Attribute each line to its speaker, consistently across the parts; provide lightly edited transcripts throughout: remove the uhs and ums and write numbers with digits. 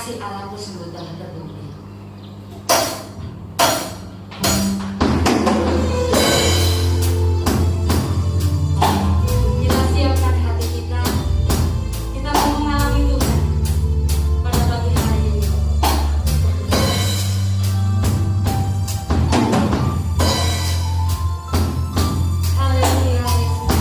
Speaker 1: kasih Allahku sungguh telah terbukti. Kita siapkan hati kita mau mengalami Tuhan pada pagi hari ini. Haleluya Yesus.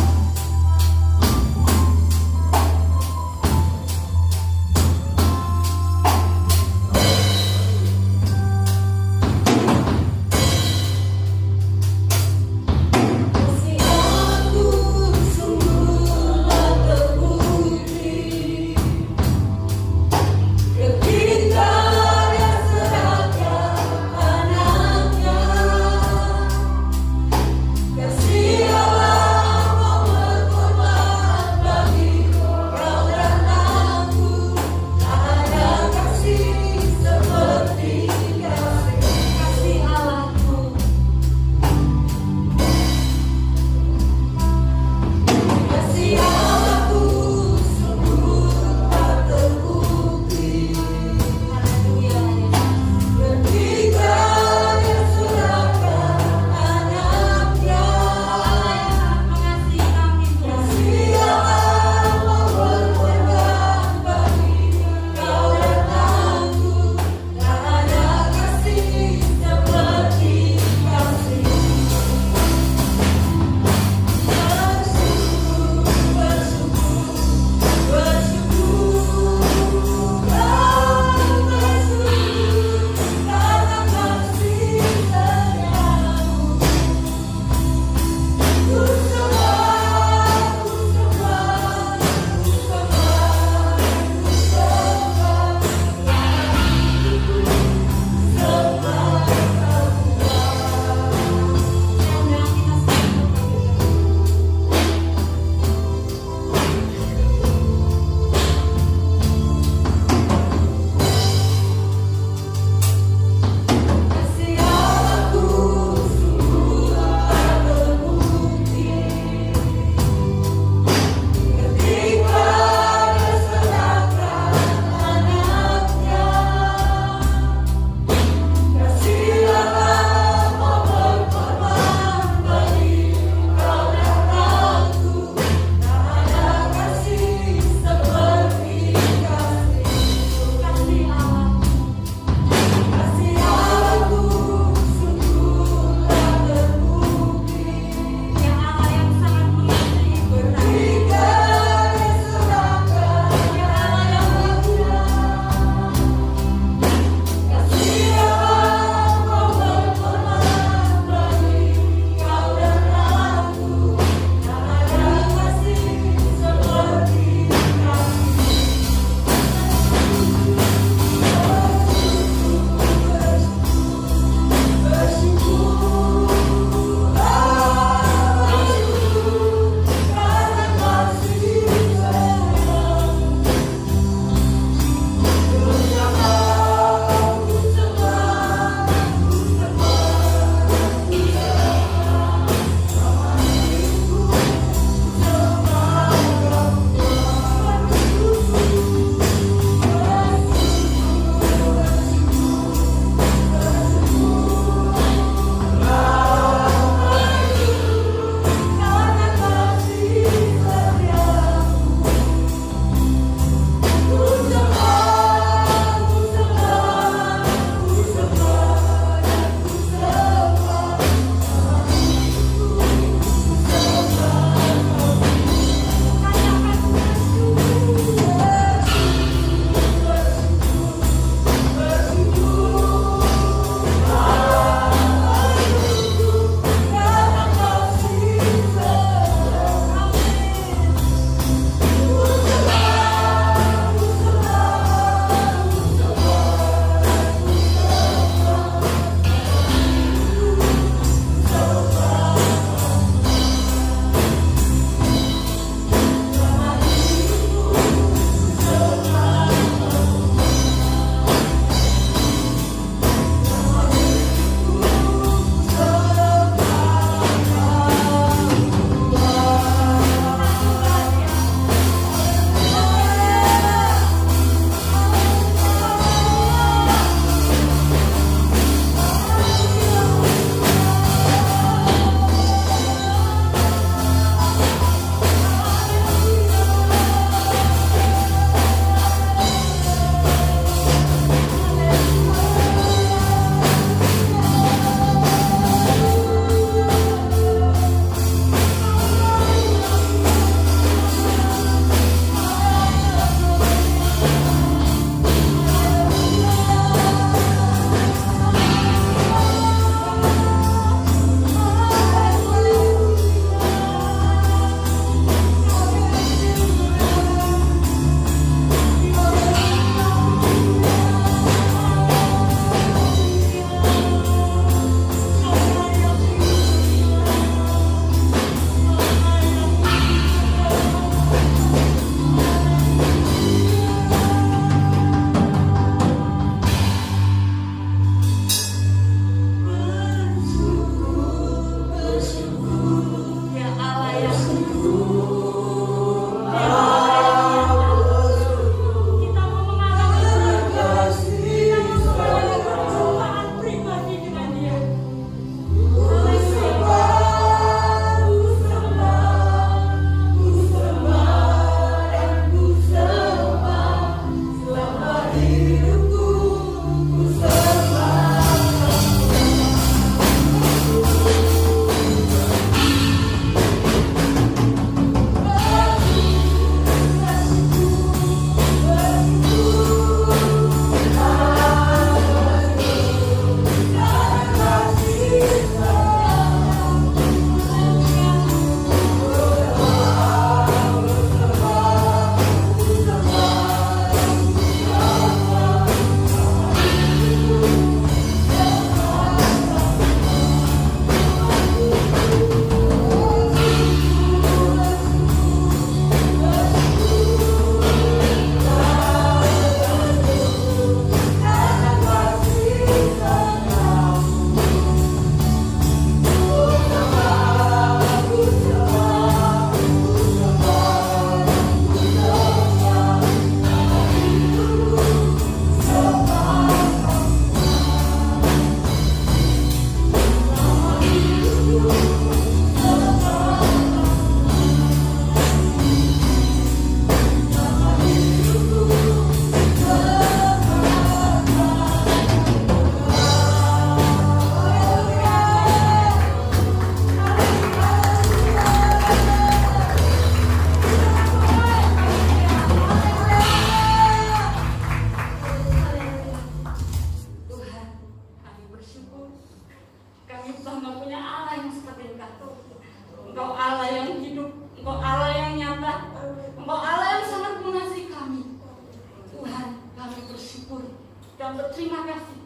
Speaker 1: dan berterima kasih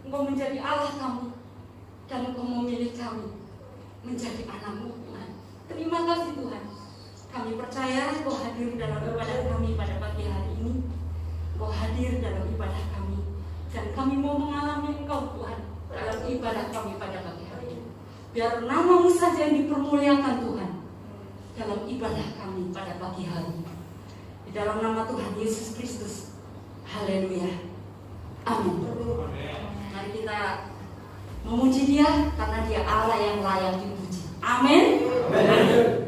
Speaker 1: Engkau menjadi Allah kami dan Engkau memilih kami menjadi anak-Mu Tuhan. Terima kasih Tuhan. Kami percaya Engkau hadir dalam ibadah kami pada pagi hari ini. Engkau hadir dalam ibadah kami dan kami mau mengalami Engkau Tuhan dalam ibadah kami pada pagi hari ini. Biar nama-Mu saja yang dipermuliakan Tuhan dalam ibadah kami pada pagi hari ini. Di dalam nama Tuhan Yesus Kristus. Haleluya. Amin. Mari kita memuji Dia karena Dia Allah yang layak dipuji. Amin.
Speaker 2: Amin.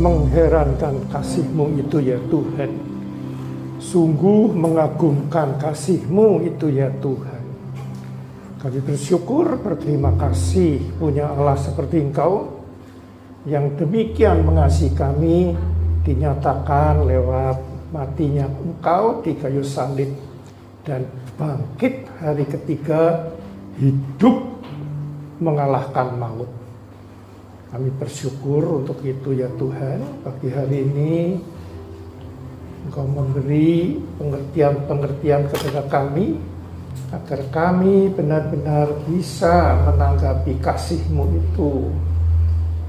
Speaker 2: mengherankan kasih-Mu itu ya Tuhan. Sungguh mengagumkan kasih-Mu itu ya Tuhan. Kami bersyukur, berterima kasih punya Allah seperti Engkau yang demikian mengasihi kami, dinyatakan lewat matinya Engkau di kayu salib dan bangkit hari ketiga, hidup mengalahkan maut. Kami bersyukur untuk itu ya Tuhan. Pagi hari ini Engkau memberi pengertian-pengertian kepada kami, agar kami benar-benar bisa menanggapi kasih-Mu itu,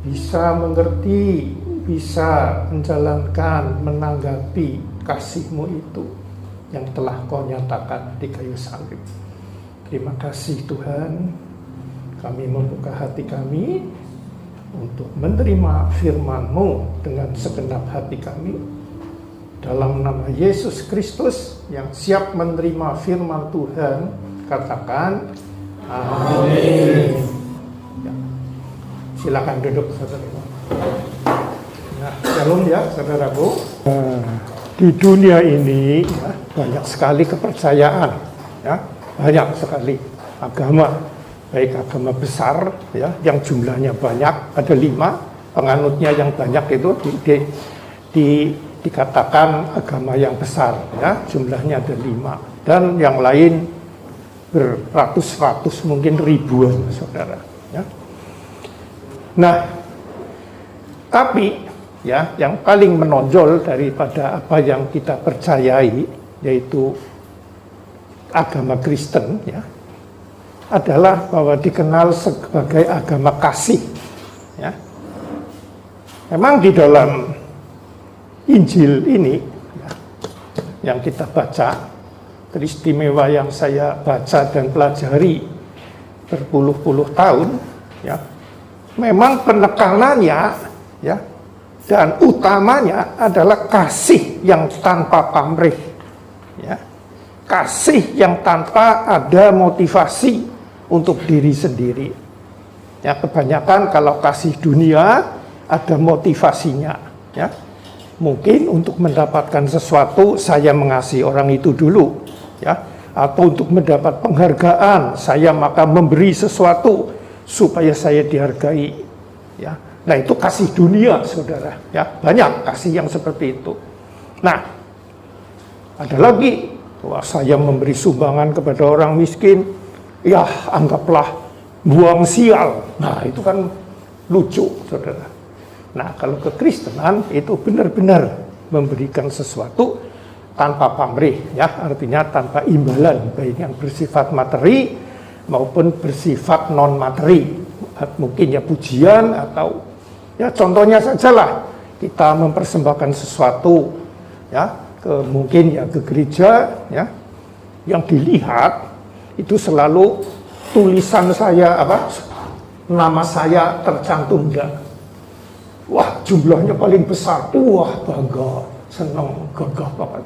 Speaker 2: bisa mengerti, bisa menjalankan, menanggapi kasih-Mu itu yang telah Kau nyatakan di kayu salib. Terima kasih Tuhan, kami membuka hati kami untuk menerima firman-Mu dengan segenap hati kami. Dalam nama Yesus Kristus yang siap menerima firman Tuhan, katakan amin. Ya. Silakan duduk saudara. Nah, shalom ya saudaraku. Di dunia ini ya, banyak sekali kepercayaan, ya, banyak sekali agama, baik agama besar ya, yang jumlahnya banyak, ada 5, penganutnya yang banyak itu dikatakan agama yang besar ya, jumlahnya ada 5, dan yang lain beratus-ratus mungkin ribuan saudara ya. Nah, tapi ya yang paling menonjol daripada apa yang kita percayai, yaitu agama Kristen ya, adalah bahwa dikenal sebagai agama kasih ya. Memang di dalam Injil ini ya, yang kita baca, teristimewa yang saya baca dan pelajari berpuluh-puluh tahun ya, memang penekanannya ya dan utamanya adalah kasih yang tanpa pamrih ya, kasih yang tanpa ada motivasi untuk diri sendiri ya. Kebanyakan kalau kasih dunia ada motivasinya ya. Mungkin untuk mendapatkan sesuatu saya mengasihi orang itu dulu ya, atau untuk mendapat penghargaan saya maka memberi sesuatu supaya saya dihargai ya. Nah, itu kasih dunia saudara ya, banyak kasih yang seperti itu. Nah, ada lagi, wah, saya memberi sumbangan kepada orang miskin, ya anggaplah buang sial. Nah, itu kan lucu saudara. Nah, kalau kekristenan itu benar-benar memberikan sesuatu tanpa pamrih ya, artinya tanpa imbalan, baik yang bersifat materi maupun bersifat non materi. Mungkin ya pujian atau ya contohnya sajalah kita mempersembahkan sesuatu ya, mungkin ya ke gereja ya, yang dilihat itu selalu tulisan saya nama saya tercantum enggak. Wah, jumlahnya paling besar, wah bangga, senang, gagah banget,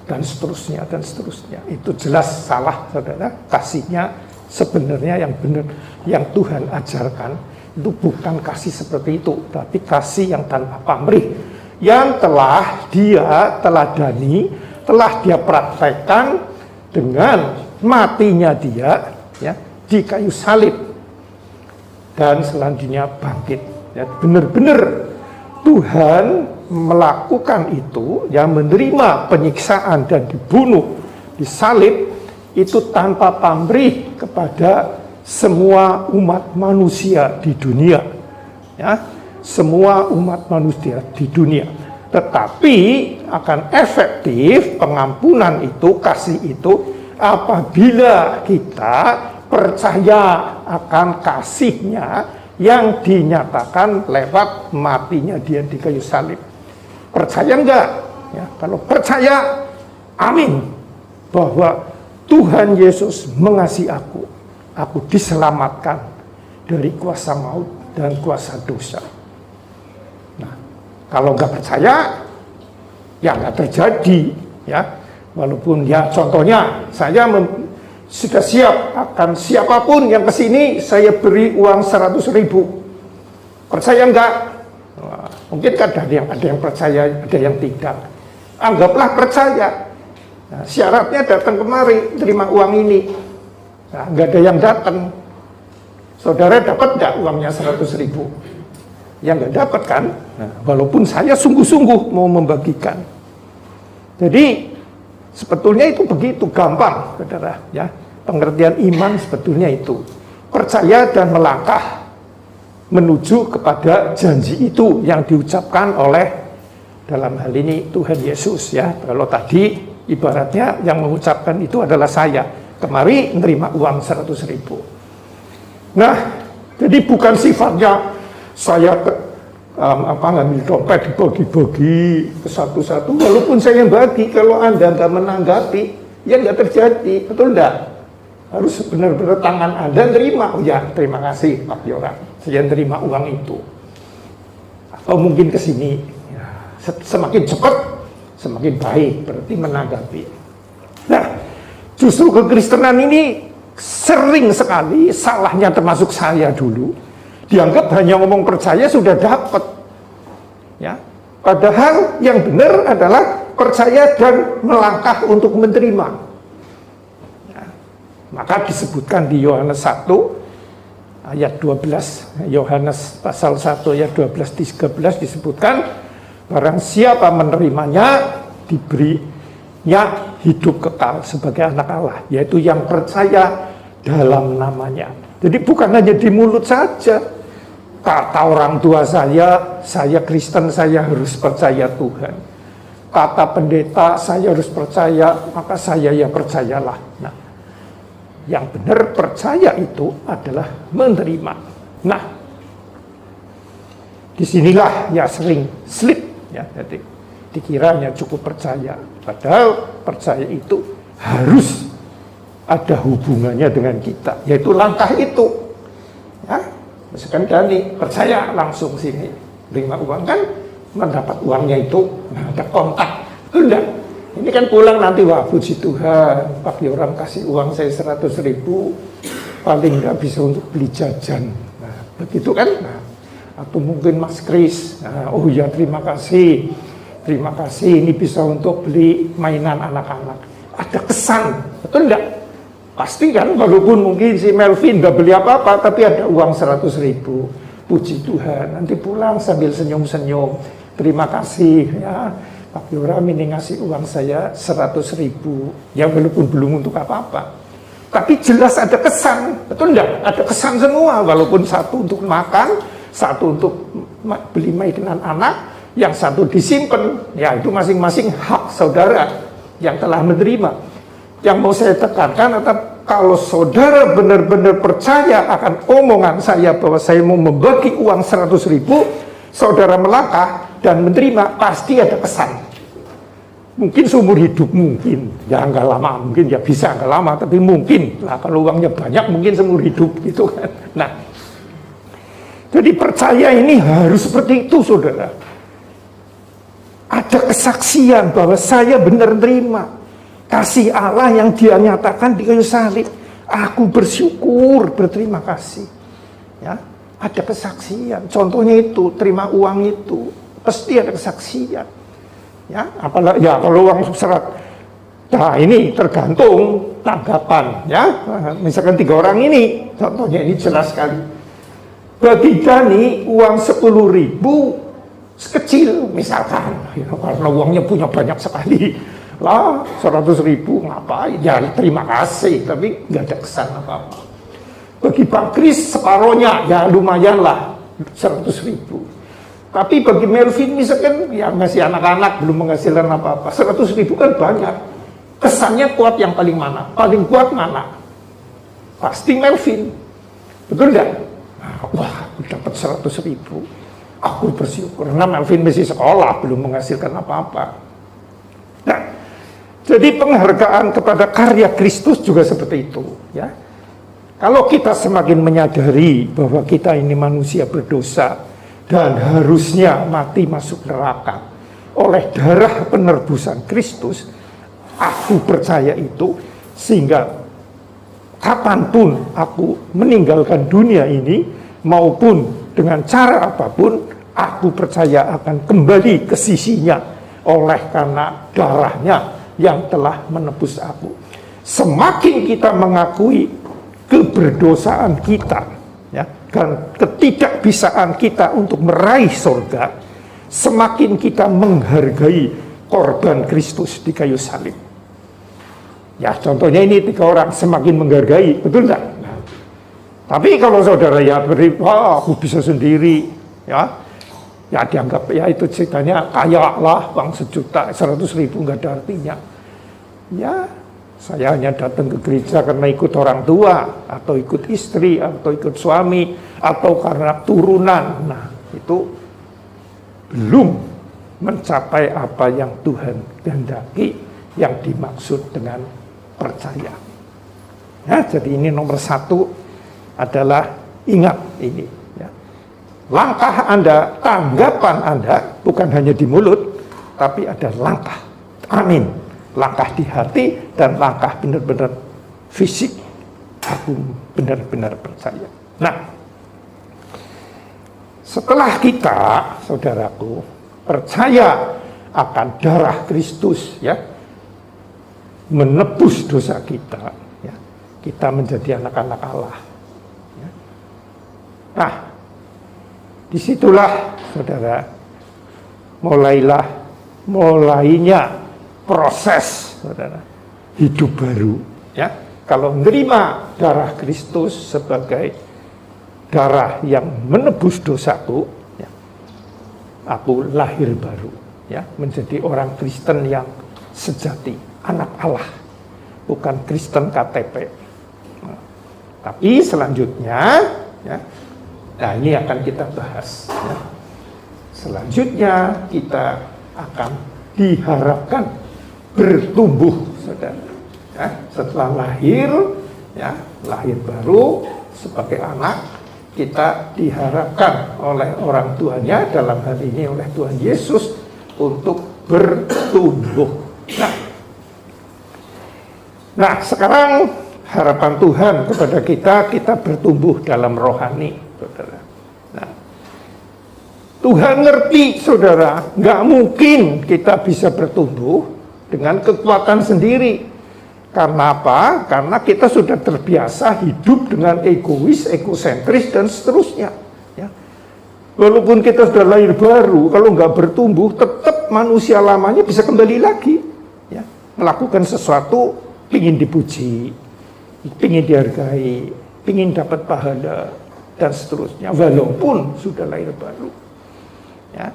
Speaker 2: dan seterusnya dan seterusnya. Itu jelas salah saudara. Kasihnya sebenarnya yang benar, yang Tuhan ajarkan itu bukan kasih seperti itu, tapi kasih yang tanpa pamrih, yang telah dia teladani, telah dia praktekkan dengan matinya dia ya, di kayu salib dan selanjutnya bangkit. Ya, benar-benar Tuhan melakukan itu, yang menerima penyiksaan dan dibunuh, disalib, itu tanpa pamrih kepada semua umat manusia di dunia. Ya, semua umat manusia di dunia. Tetapi akan efektif pengampunan itu, kasih itu, apabila kita percaya akan kasihnya yang dinyatakan lewat matinya dia di kayu salib. Percaya enggak? Ya, kalau percaya, amin, bahwa Tuhan Yesus mengasihi aku diselamatkan dari kuasa maut dan kuasa dosa. Nah, kalau enggak percaya, ya enggak terjadi ya. Walaupun ya contohnya saya sudah siap akan siapapun yang kesini saya beri uang 100.000. Percaya enggak? Wah, Mungkin kan ada yang percaya, ada yang tidak. Anggaplah percaya. Nah, syaratnya datang kemari, terima uang ini. Nah, nggak ada yang datang. Saudara dapat nggak uangnya 100.000? Ya nggak dapat kan? Nah, walaupun saya sungguh-sungguh mau membagikan. Jadi sebetulnya itu begitu gampang, saudara. Ya, pengertian iman sebetulnya itu percaya dan melangkah menuju kepada janji itu yang diucapkan oleh dalam hal ini Tuhan Yesus. Ya, kalau tadi ibaratnya yang mengucapkan itu adalah saya. Kemari menerima uang 100.000. Nah, jadi bukan sifatnya saya ngambil dompet dibagi-bagi ke satu-satu, walaupun saya bagi, kalau Anda nggak menanggapi, ya nggak terjadi, betul enggak? Harus benar-benar tangan Anda terima, oh ya terima kasih Pak Yoran, saya terima uang itu. Atau mungkin ke sini, ya, semakin cepat, semakin baik, berarti menanggapi. Nah, justru kekristenan ini sering sekali salahnya, termasuk saya dulu, dianggap hanya ngomong percaya sudah dapat, ya. Padahal yang benar adalah percaya dan melangkah untuk menerima. Ya. Maka disebutkan di Yohanes 1 ayat 12, Yohanes pasal 1 ayat 12-13 disebutkan, barang siapa menerimanya diberinya hidup kekal sebagai anak Allah, yaitu yang percaya dalam namanya. Jadi bukan hanya di mulut saja. Kata orang tua saya Kristen, saya harus percaya Tuhan. Kata pendeta, saya harus percaya, maka saya ya percayalah. Nah, yang benar percaya itu adalah menerima. Nah, disinilah ya sering slip, ya, jadi dikiranya cukup percaya. Padahal percaya itu harus ada hubungannya dengan kita, yaitu langkah itu. Ya, misalkan Dani percaya langsung sini, terima uang kan, mendapat uangnya itu, nah, ada kontak. Enggak, ini kan pulang nanti, wah puji Tuhan, Pak Yoram kasih uang saya 100.000, paling nggak bisa untuk beli jajan. Nah, begitu kan? Nah, atau mungkin Mas Kris, nah, oh ya terima kasih ini bisa untuk beli mainan anak-anak. Ada kesan, betul enggak? Pasti kan, walaupun mungkin si Melvin gak beli apa-apa, tapi ada uang 100.000. Puji Tuhan, nanti pulang sambil senyum-senyum. Terima kasih ya, Pak Yoram ini ngasih uang saya 100.000. Ya walaupun belum untuk apa-apa. Tapi jelas ada kesan, betul enggak? Ada kesan semua, walaupun satu untuk makan, satu untuk beli mainan anak, yang satu disimpan, ya itu masing-masing hak saudara yang telah menerima. Yang mau saya tekankan adalah kalau saudara benar-benar percaya akan omongan saya bahwa saya mau membagi uang 100.000, saudara melangkah dan menerima, pasti ada kesan. Mungkin seumur hidup, mungkin ya nggak lama, mungkin ya bisa nggak lama, tapi mungkin lah kalau uangnya banyak mungkin seumur hidup gitu kan. Nah, jadi percaya ini harus seperti itu, saudara. Ada kesaksian bahwa saya benar terima kasih Allah yang Dia nyatakan di kayu salib. Aku bersyukur, berterima kasih. Ya, ada kesaksian. Contohnya itu, terima uang itu, pasti ada kesaksian. Ya, apalagi ya kalau uang serat. Nah, ini tergantung tanggapan. Ya, misalkan 3 orang ini, contohnya ini jelas sekali. Bagi Dani uang 10.000 sekecil, misalkan, ya, karena uangnya punya banyak sekali. Lah 100.000 ngapain? Ya terima kasih, tapi nggak ada kesan apa-apa. Bagi Bang Kris separohnya, ya lumayan lah 100.000. Tapi bagi Melvin misalkan, ya masih anak-anak belum menghasilkan apa-apa, 100.000 kan banyak. Kesannya kuat yang paling mana? Paling kuat mana? Pasti Melvin, betul nggak? Nah, wah, aku dapat 100.000, aku bersyukur. Karena Melvin masih sekolah, belum menghasilkan apa-apa. Nah, jadi penghargaan kepada karya Kristus juga seperti itu, ya. Kalau kita semakin menyadari bahwa kita ini manusia berdosa dan harusnya mati masuk neraka oleh darah penebusan Kristus, aku percaya itu, sehingga kapanpun aku meninggalkan dunia ini maupun dengan cara apapun, Aku percaya akan kembali ke sisinya oleh karena darahnya yang telah menebus aku. Semakin kita mengakui keberdosaan kita, ya, dan ketidakbisaan kita untuk meraih surga, semakin kita menghargai korban Kristus di kayu salib. Ya, contohnya ini 3 orang semakin menghargai, betul enggak? Nah, tapi kalau saudara ya aku bisa sendiri, ya dianggap ya itu ceritanya kaya lah, uang 1 juta 100.000 nggak ada artinya. Ya, saya hanya datang ke gereja karena ikut orang tua, atau ikut istri, atau ikut suami, atau karena turunan. Nah, itu belum mencapai apa yang Tuhan kehendaki, yang dimaksud dengan percaya. Ya, jadi ini nomor 1 adalah ingat ini. Ya. Langkah Anda, tanggapan Anda bukan hanya di mulut, tapi ada langkah. Amin. Langkah di hati dan langkah benar-benar fisik. Aku benar-benar percaya. Nah, setelah kita, saudaraku, percaya akan darah Kristus, ya, menebus dosa kita, ya, kita menjadi anak-anak Allah. Ya. Nah, disitulah, saudara, mulainya proses, saudara, hidup baru. Ya, kalau menerima darah Kristus sebagai darah yang menebus dosaku, ya, aku lahir baru, ya, menjadi orang Kristen yang sejati, anak Allah, bukan Kristen KTP. Nah, tapi selanjutnya, ya, nah ini akan kita bahas. Ya. Selanjutnya kita akan diharapkan bertumbuh, saudara. Ya, setelah lahir, ya, lahir baru sebagai anak, kita diharapkan oleh orang tuanya, dalam hal ini oleh Tuhan Yesus, untuk bertumbuh. Nah, sekarang harapan Tuhan kepada kita bertumbuh dalam rohani, saudara. Nah, Tuhan ngerti, saudara, nggak mungkin kita bisa bertumbuh dengan kekuatan sendiri. Karena apa? Karena kita sudah terbiasa hidup dengan egois, egosentris, dan seterusnya. Ya. Walaupun kita sudah lahir baru, kalau nggak bertumbuh, tetap manusia lamanya bisa kembali lagi. Ya. Melakukan sesuatu, pingin dipuji, pingin dihargai, pingin dapat pahala, dan seterusnya. Walaupun sudah lahir baru. Ya.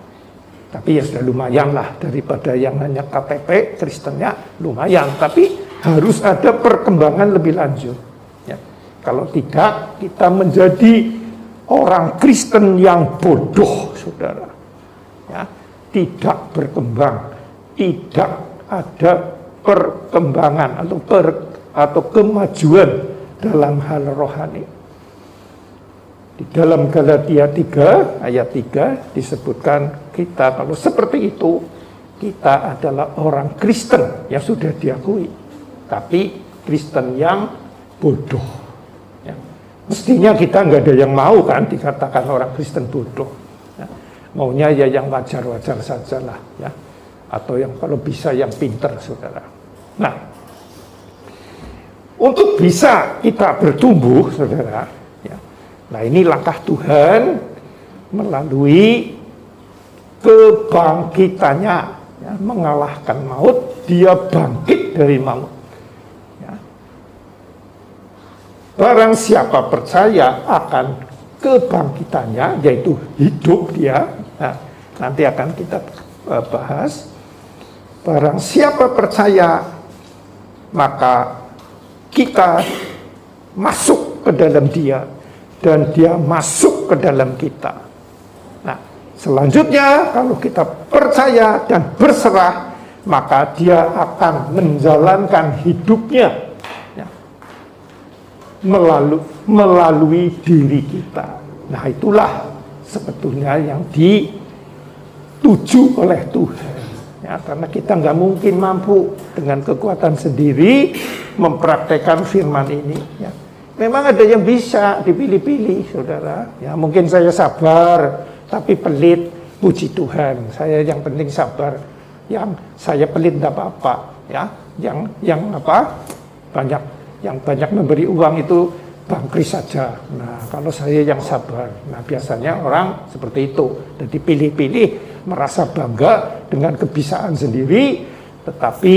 Speaker 2: Tapi ya sudah lumayan lah, daripada yang hanya KTP Kristennya lumayan. Tapi harus ada perkembangan lebih lanjut. Ya. Kalau tidak, kita menjadi orang Kristen yang bodoh, saudara. Ya. Tidak berkembang, tidak ada perkembangan atau kemajuan dalam hal rohani. Di dalam Galatia 3 ayat 3 disebutkan kita kalau seperti itu, kita adalah orang Kristen yang sudah diakui, tapi Kristen yang bodoh. Ya. Mestinya kita nggak ada yang mau kan dikatakan orang Kristen bodoh. Ya. Maunya ya yang wajar-wajar saja lah, ya. Atau yang kalau bisa yang pinter, saudara. Nah, untuk bisa kita bertumbuh, saudara, ya. Nah, ini langkah Tuhan melalui kebangkitannya, ya, mengalahkan maut, dia bangkit dari maut. Ya. Barang siapa percaya akan kebangkitannya, yaitu hidup dia, nah, nanti akan kita bahas. Barang siapa percaya, maka kita masuk ke dalam dia, dan dia masuk ke dalam kita. Nah, selanjutnya kalau kita percaya dan berserah, maka dia akan menjalankan hidupnya, ya, melalui diri kita. Nah, itulah sebetulnya yang dituju oleh Tuhan. Ya, karena kita nggak mungkin mampu dengan kekuatan sendiri mempraktekkan firman ini. Ya. Memang ada yang bisa dipilih-pilih, saudara. Ya, mungkin saya sabar tapi pelit, puji Tuhan. Saya yang penting sabar. Yang saya pelit tidak apa-apa, ya. Yang apa? Yang banyak memberi uang itu Bang Kris saja. Nah, kalau saya yang sabar. Nah, biasanya orang seperti itu. Jadi pilih-pilih, merasa bangga dengan kebiasaan sendiri, tetapi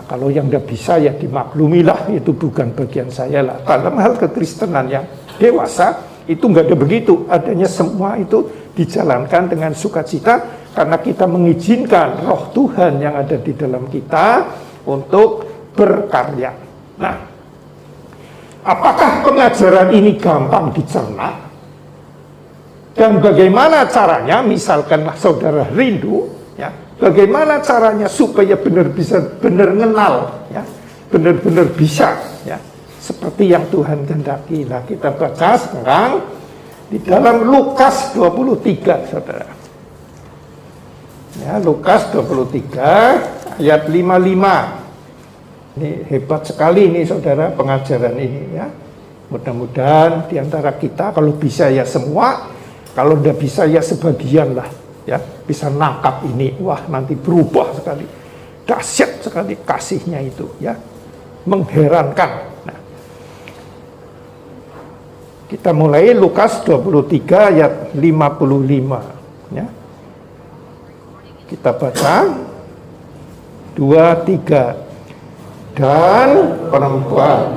Speaker 2: kalau yang tidak bisa ya dimaklumilah, itu bukan bagian saya lah. Dalam hal kekristenan yang dewasa itu nggak ada begitu. Adanya semua itu dijalankan dengan sukacita karena kita mengizinkan Roh Tuhan yang ada di dalam kita untuk berkarya. Nah, apakah pengajaran ini gampang dicerna? Dan bagaimana caranya? Misalkanlah saudara rindu, ya, bagaimana caranya supaya benar kenal, ya, benar-benar bisa, ya, seperti yang Tuhan kehendaki. Nah, kita baca sekarang di dalam Lukas 23, saudara. Ya, Lukas 23 ayat 55. Ini hebat sekali ini saudara pengajaran ini, ya. Mudah-mudahan diantara kita kalau bisa ya semua, kalau tidak bisa ya sebagian lah, ya, bisa nangkap ini. Wah, nanti berubah sekali, dahsyat sekali kasihnya itu, ya, mengherankan. Nah, kita mulai Lukas 23 ayat 55, ya. Kita baca 2, 3. Dan perempuan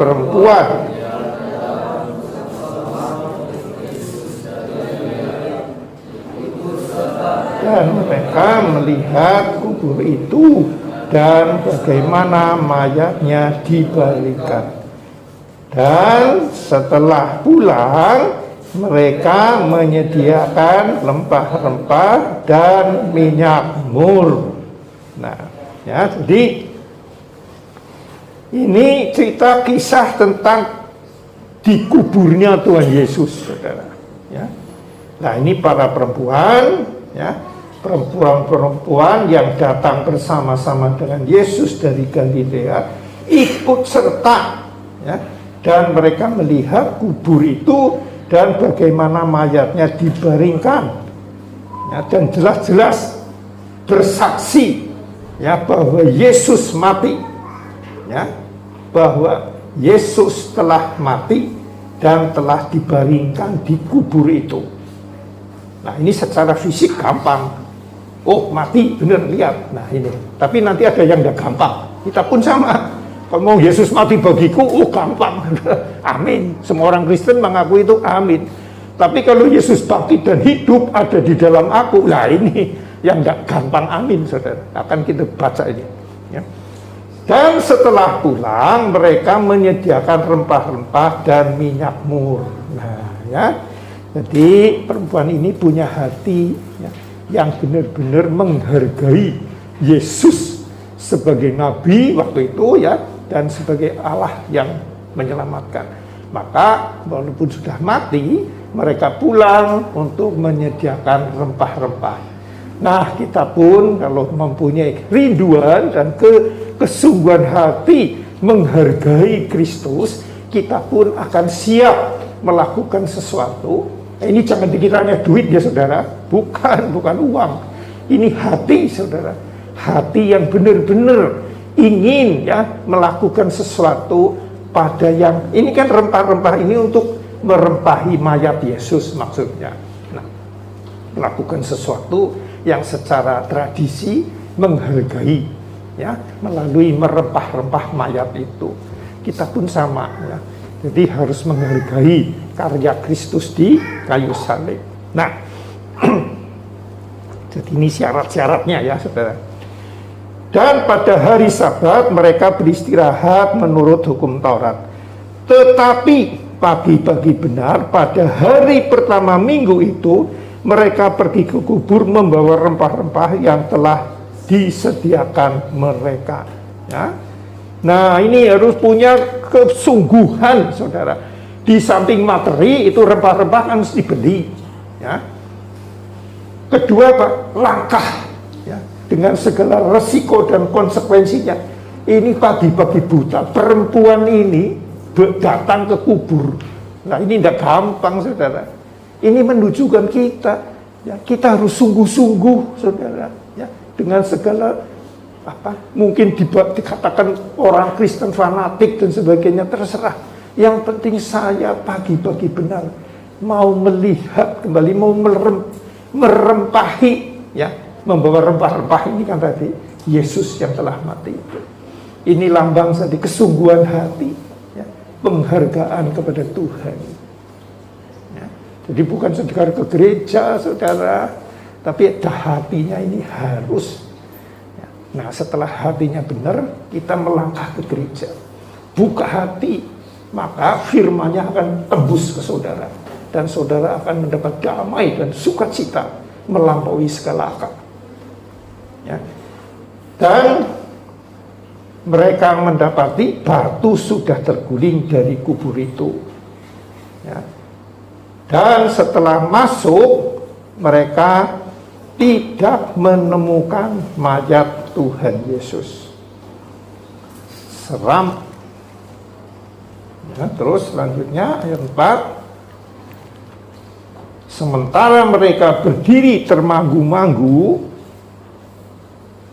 Speaker 2: dan mereka melihat kubur itu dan bagaimana mayatnya dibalikan. Dan setelah pulang mereka menyediakan rempah-rempah dan minyak mur. Nah, ya, jadi ini cerita kisah tentang dikuburnya Tuhan Yesus, saudara. Ya. Nah, ini para perempuan, ya, perempuan-perempuan yang datang bersama-sama dengan Yesus dari Galilea, ikut serta, ya, dan mereka melihat kubur itu dan bagaimana mayatnya dibaringkan, ya, dan jelas-jelas bersaksi, ya, bahwa Yesus mati, ya, bahwa Yesus telah mati dan telah dibaringkan di kubur itu. Nah, ini secara fisik gampang. Oh, mati, benar, lihat. Nah, ini. Tapi nanti ada yang tidak gampang. Kita pun sama. Kalau mau Yesus mati bagiku, oh gampang. Amin. Semua orang Kristen mengaku itu amin. Tapi kalau Yesus bangkit dan hidup ada di dalam aku, lah ini yang tidak gampang, amin, saudara. Akan kita baca ini, ya. Dan setelah pulang mereka menyediakan rempah-rempah dan minyak mur. Nah, ya. Jadi perempuan ini punya hati, ya, yang benar-benar menghargai Yesus sebagai nabi waktu itu, ya, dan sebagai Allah yang menyelamatkan. Maka walaupun sudah mati, mereka pulang untuk menyediakan rempah-rempah. Nah, kita pun kalau mempunyai rinduan dan kesungguhan hati menghargai Kristus, kita pun akan siap melakukan sesuatu. Ini jangan dikiranya duit ya saudara, bukan uang. Ini hati saudara, hati yang benar-benar ingin, ya, melakukan sesuatu pada yang ini kan rempah-rempah ini untuk merempahi mayat Yesus maksudnya. Nah, melakukan sesuatu yang secara tradisi menghargai, ya, melalui merempah-rempah mayat itu. Kita pun sama, ya. Jadi harus menghargai karya Kristus di kayu salib. Nah, jadi ini syarat-syaratnya ya saudara. Dan pada hari Sabat mereka beristirahat menurut hukum Taurat. Tetapi pagi-pagi benar pada hari pertama minggu itu mereka pergi ke kubur membawa rempah-rempah yang telah disediakan mereka. Ya. Nah, ini harus punya kesungguhan saudara. Di samping materi itu rempah-rempah kan mesti dibeli. Ya. Kedua Pak, langkah, ya, dengan segala resiko dan konsekuensinya. Ini pagi-pagi buta, perempuan ini datang ke kubur. Nah, ini tidak gampang saudara. Ini menunjukkan kita Ya, kita harus sungguh-sungguh, saudara, ya, dengan segala mungkin dikatakan orang Kristen fanatik dan sebagainya, terserah. Yang penting saya pagi-pagi benar mau melihat kembali, mau merempahi, ya, membawa rempah-rempah ini kan tadi Yesus yang telah mati itu. Ini lambang tadi kesungguhan hati, ya, penghargaan kepada Tuhan. Ya, jadi bukan sekedar ke gereja, saudara, tapi hatinya ini harus. Ya. Nah, setelah hatinya benar, kita melangkah ke gereja, buka hati, maka firman-Nya akan tembus ke saudara, dan saudara akan mendapat damai dan sukacita melampaui segala akal. Ya. Dan mereka mendapati batu sudah terguling dari kubur itu. Ya. Dan setelah masuk, mereka tidak menemukan mayat Tuhan Yesus. Seram. Ya, terus selanjutnya ayat 4. Sementara mereka berdiri termanggu-manggu,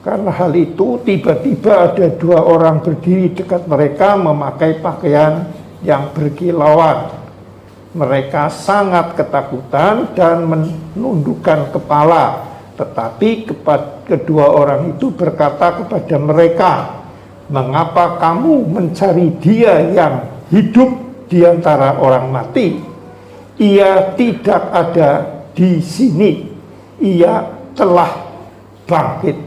Speaker 2: karena hal itu tiba-tiba ada 2 orang berdiri dekat mereka memakai pakaian yang berkilauan. Mereka sangat ketakutan dan menundukkan kepala. Tetapi kedua orang itu berkata kepada mereka, "Mengapa kamu mencari Dia yang hidup di antara orang mati? Ia tidak ada di sini. Ia telah bangkit."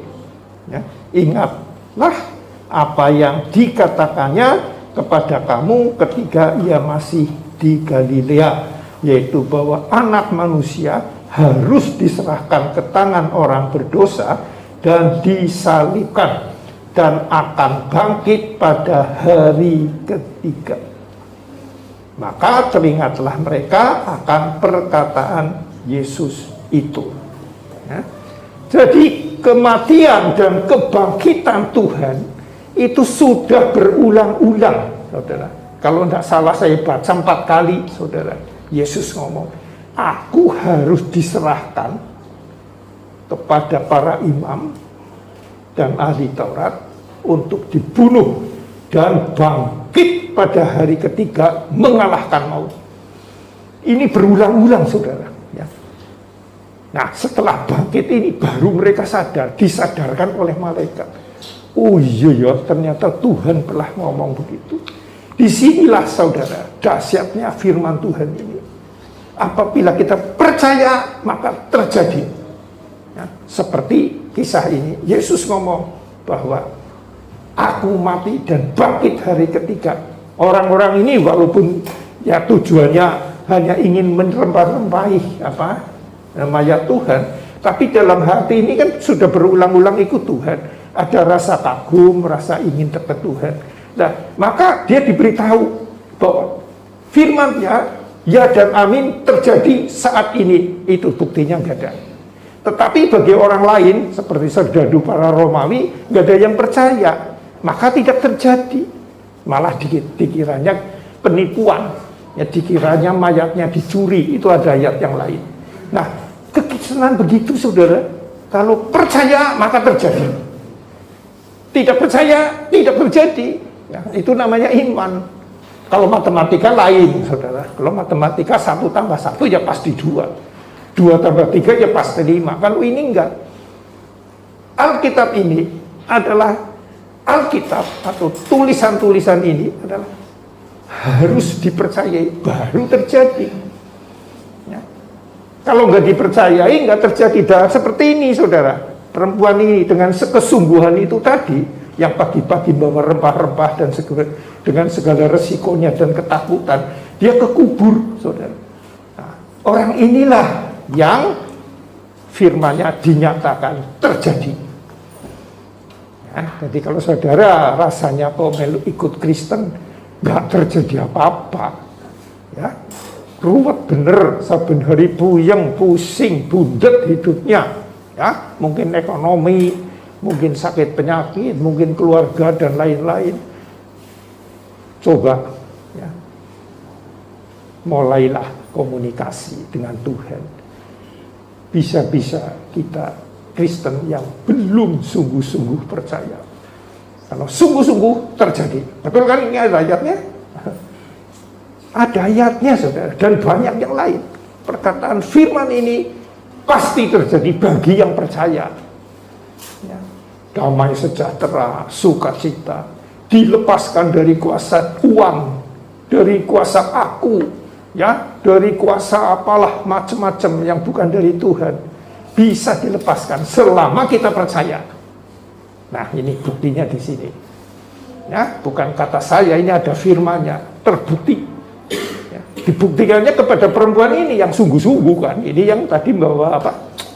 Speaker 2: Ya, ingatlah apa yang dikatakannya kepada kamu ketika ia masih di Galilea, yaitu bahwa Anak Manusia harus diserahkan ke tangan orang berdosa dan disalibkan dan akan bangkit pada hari ketiga. Maka teringatlah mereka akan perkataan Yesus itu. Ya. Jadi kematian dan kebangkitan Tuhan itu sudah berulang-ulang, saudara. Kalau tidak salah saya baca 4 kali, saudara. Yesus ngomong, aku harus diserahkan kepada para imam dan ahli Taurat untuk dibunuh dan bangkit pada hari ketiga mengalahkan maut. Ini berulang-ulang, saudara. Ya. Nah, setelah bangkit ini baru mereka sadar, disadarkan oleh malaikat. Oh iya ya, ternyata Tuhan telah ngomong begitu. Disinilah saudara, dahsyatnya firman Tuhan ini. Apabila kita percaya, maka terjadi. Ya, seperti kisah ini, Yesus ngomong bahwa aku mati dan bangkit hari ketiga. Orang-orang ini walaupun ya tujuannya hanya ingin merempah-rempahi mayat Tuhan, tapi dalam hati ini kan sudah berulang-ulang ikut Tuhan, ada rasa kagum, rasa ingin dekat Tuhan. Nah, maka dia diberitahu bahwa firman-Nya ya dan amin terjadi saat ini, itu buktinya nggak ada. Tetapi bagi orang lain seperti serdadu para Romawi nggak ada yang percaya, maka tidak terjadi, malah dikiranya penipuan, ya dikiranya mayatnya dicuri, itu ada ayat yang lain. Nah, kekristenan begitu, saudara. Kalau percaya, maka terjadi. Tidak percaya, tidak terjadi. Ya, itu namanya iman. Kalau matematika lain, saudara. Kalau matematika 1 tambah 1 ya pasti 2. 2 tambah 3 ya pasti 5. Kalau ini enggak. Alkitab ini adalah Alkitab atau tulisan-tulisan ini adalah harus dipercayai, baru terjadi. Kalau nggak dipercayai, nggak terjadi. Dan seperti ini, saudara. Perempuan ini dengan kesungguhan itu tadi, yang pagi-pagi bawa rempah-rempah dan dengan segala resikonya dan ketakutan, dia ke kubur, saudara. Nah, orang inilah yang firman-Nya dinyatakan terjadi. Ya, jadi kalau saudara rasanya kok ikut Kristen, nggak terjadi apa-apa. Ya. Ruwet bener, saben hari puyeng, pusing, bundet hidupnya, ya, mungkin ekonomi, mungkin sakit penyakit, mungkin keluarga dan lain-lain. Coba, ya, mulailah komunikasi dengan Tuhan. bisa-bisa kita Kristen yang belum sungguh-sungguh percaya. Kalau sungguh-sungguh terjadi. Betul kan ini ada ayatnya? Ada ayatnya saudara, dan banyak yang lain. Perkataan firman ini pasti terjadi bagi yang percaya. Ya. Damai sejahtera, sukacita, dilepaskan dari kuasa uang, dari kuasa aku, ya, dari kuasa apalah macam-macam yang bukan dari Tuhan, bisa dilepaskan selama kita percaya. Nah, ini buktinya di sini. Ya, bukan kata saya, ini ada firman-Nya, terbukti. Ya, dibuktikannya kepada perempuan ini yang sungguh-sungguh kan. Ini yang tadi bawa apa?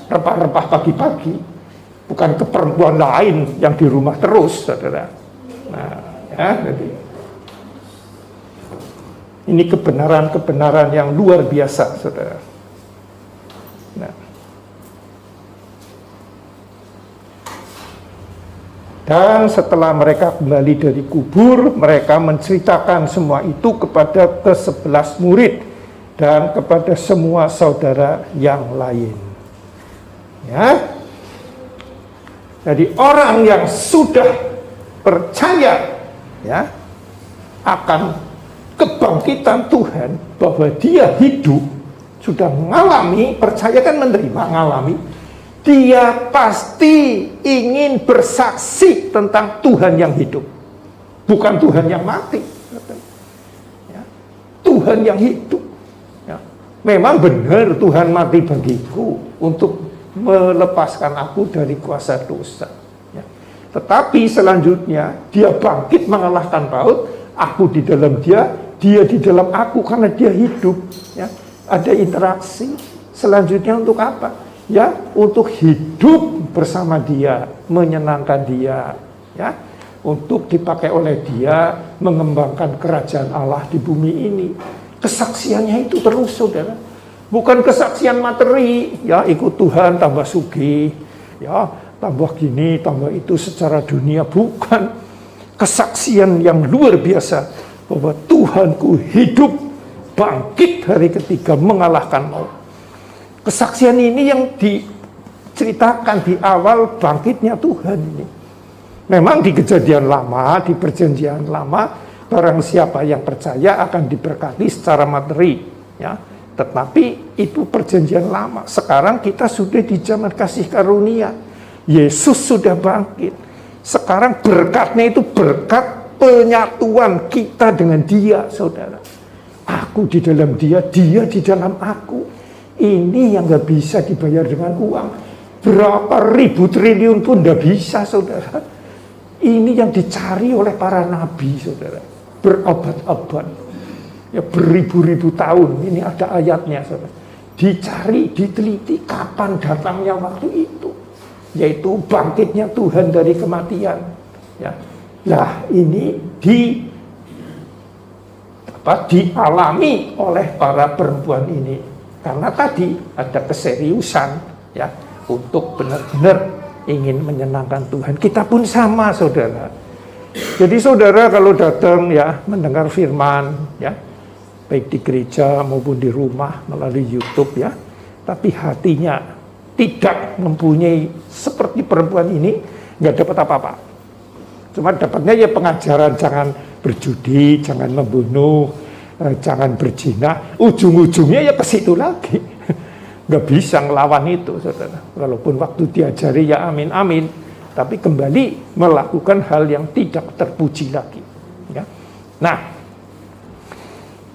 Speaker 2: Rempah-rempah pagi-pagi. Bukan ke perempuan lain yang di rumah terus, saudara. Nah, ya, jadi ini kebenaran-kebenaran yang luar biasa, saudara. Nah. Dan setelah mereka kembali dari kubur, mereka menceritakan semua itu kepada ke-11 murid dan kepada semua saudara yang lain. Ya. Jadi orang yang sudah percaya, ya, akan kebangkitan Tuhan, bahwa dia hidup, sudah mengalami, percaya kan menerima, ngalami, dia pasti ingin bersaksi tentang Tuhan yang hidup, bukan Tuhan yang mati. Ya. Tuhan yang hidup. Ya. Memang benar Tuhan mati bagiku untuk melepaskan aku dari kuasa dosa. Ya. Tetapi selanjutnya dia bangkit mengalahkan maut, aku di dalam dia di dalam aku, karena dia hidup. Ya. Ada interaksi. Selanjutnya untuk apa? Ya, untuk hidup bersama dia, menyenangkan dia, ya, untuk dipakai oleh dia mengembangkan kerajaan Allah di bumi ini. Kesaksiannya itu terus, saudara. Bukan kesaksian materi, ya, ikut Tuhan tambah sugih, ya, tambah gini, tambah itu secara dunia. Bukan. Kesaksian yang luar biasa bahwa Tuhanku hidup, bangkit hari ketiga, mengalahkan maut. Kesaksian ini yang diceritakan di awal bangkitnya Tuhan ini. Memang di kejadian lama, di perjanjian lama, barang siapa yang percaya akan diberkati secara materi. Ya. Tetapi itu perjanjian lama. Sekarang kita sudah di zaman kasih karunia. Yesus sudah bangkit. Sekarang berkatnya itu berkat penyatuan kita dengan dia, saudara. Aku di dalam dia di dalam aku. Ini yang gak bisa dibayar dengan uang. Berapa ribu triliun pun gak bisa, saudara. Ini yang dicari oleh para nabi, saudara. Berabad-abad. Ya, beribu-ribu tahun. Ini ada ayatnya, saudara. Dicari, diteliti kapan datangnya waktu itu. Yaitu bangkitnya Tuhan dari kematian. Ya. Nah, ini dialami oleh para perempuan ini. Karena tadi ada keseriusan, ya, untuk benar-benar ingin menyenangkan Tuhan. Kita pun sama, saudara. Jadi saudara kalau datang, ya, mendengar firman, ya, baik di gereja maupun di rumah melalui YouTube, ya, tapi hatinya tidak mempunyai seperti perempuan ini, nggak dapat apa-apa. Cuma dapatnya ya pengajaran, jangan berjudi, jangan membunuh, jangan berzina. Ujung-ujungnya ya ke situ lagi. Nggak bisa ngelawan itu, saudara. Walaupun waktu diajari ya amin-amin, tapi kembali melakukan hal yang tidak terpuji lagi. Ya. Nah,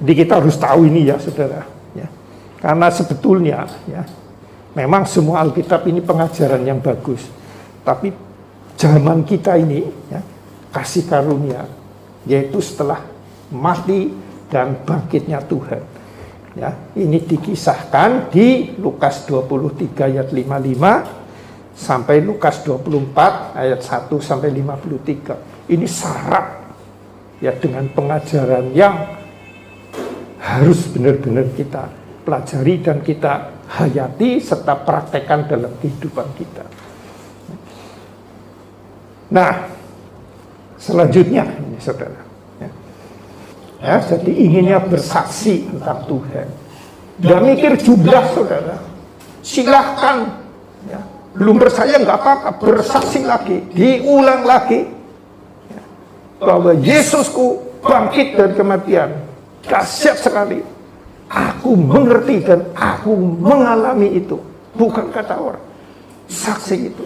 Speaker 2: jadi kita harus tahu ini ya, saudara. Ya. Karena sebetulnya, ya, memang semua Alkitab ini pengajaran yang bagus. Tapi zaman kita ini, ya, kasih karunia, yaitu setelah mati dan bangkitnya Tuhan. Ya, ini dikisahkan di Lukas 23 ayat 55 sampai Lukas 24 ayat 1 sampai 53. Ini syarat, ya, dengan pengajaran yang harus benar-benar kita pelajari dan kita hayati serta praktekkan dalam kehidupan kita. Nah, selanjutnya ini, saudara. Ya, jadi inginnya bersaksi tentang Tuhan. Gak mikir jumlah, saudara. silahkan. Ya. Belum percaya nggak apa-apa, bersaksi lagi, diulang lagi. Ya. Bahwa Yesusku bangkit dari kematian. Dahsyat sekali. Aku mengerti dan aku mengalami itu. Bukan kata orang. Saksi itu.